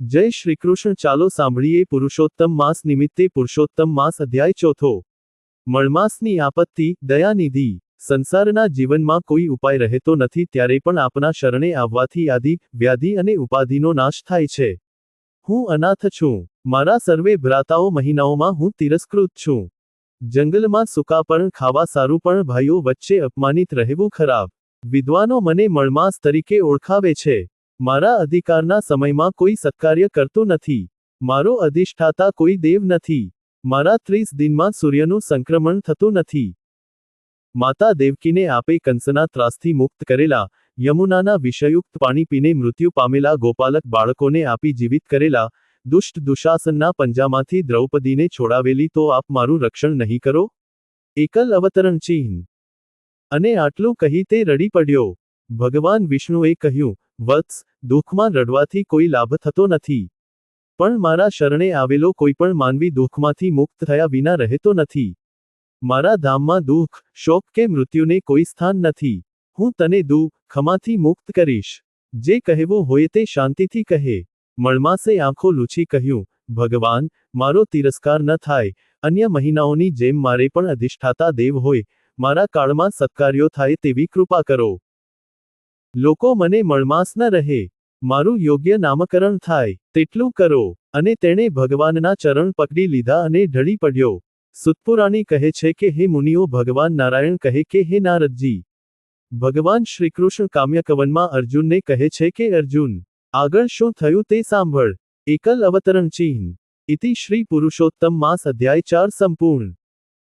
જય શ્રી કૃષ્ણ. ચાલો સાંભળીએ પુરુષોત્તમ માસ નિમિત્તે પુરુષોત્તમ માસ અધ્યાય ચોથો. મળમાસની આપત્તિ. દયાનિધિ. સંસારના જીવનમાં કોઈ ઉપાય રહેતો નથી ત્યારે પણ આપના શરણે આવવાથી આદિ, વ્યાધિ અને ઉપાધિનો નાશ થાય છે. હું અનાથ છું. મારા સર્વે ભ્રાતાઓ મહિનાઓમાં હું તિરસ્કૃત છું. જંગલમાં સૂકાપણ ખાવા સારું પણ ભાઈઓ વચ્ચે અપમાનિત રહેવું ખરાબ. વિદ્વાનો મને મળમાસ તરીકે ઓળખાવે છે. મારા અધિકારના સમયમાં કોઈ સત્કાર્ય કરતું નથી. મારો અધિષ્ઠાતા કોઈ દેવ નથી. મારા 30 દિનમાં સૂર્યનું સંક્રમણ થતું નથી. માતા દેવકીને આપે કંસના ત્રાસથી મુક્ત કરેલા, યમુનાના વિષયુક્ત પાણી પીને મૃત્યુ પામેલા ગોપાલક બાળકોને આપી જીવિત કરેલા, દુષ્ટ દુશાસનના પંજામાંથી દ્રૌપદીને છોડાવેલી, તો આપ મારું રક્ષણ નહીં કરો? એકલ અવતરણ ચિહ્ન. અને આટલું કહી તે રડી પડ્યો. ભગવાન વિષ્ણુએ કહ્યું, વત્સ, દુઃખમાં રડવાથી કોઈ લાભ થતો નથી. પણ મારા શરણે આવેલો કોઈ પણ માનવી દુઃખમાંથી મુક્ત થયા વિના રહેતો નથી. મારા ધામમાં દુઃખ, શોક કે મૃત્યુને કોઈ સ્થાન નથી. હું તને દુઃખમાંથી મુક્ત કરીશ. જે કહેવું હોય તે શાંતિથી કહે. મળમાસે આંખો લૂછી કહ્યું, ભગવાન, મારો તિરસ્કાર ન થાય. અન્ય મહિનાઓની જેમ મારે પણ અધિષ્ઠાતા દેવ હોય. મારા કાળમાં સત્કાર્યો થાય તેવી કૃપા કરો. લોકો મને મળમાસ ન રહે. મારું યોગ્ય નામકરણ થાય તેટલું કરો. અને તેણે ભગવાનના ચરણ પકડી લીધા અને ઢળી પડ્યો. સુતપુરાણી કહે છે કે હે મુનિઓ, ભગવાન નારાયણ કહે કે હે નારદજી. ભગવાન શ્રીકૃષ્ણ કામ્યકવનમાં અર્જુનને કહે છે કે અર્જુન, આગળ શું થયું તે સાંભળ. એકલ અવતરણ ચિહ્ન. ઇતિ શ્રી પુરુષોત્તમ માસ અધ્યાય 4 સંપૂર્ણ.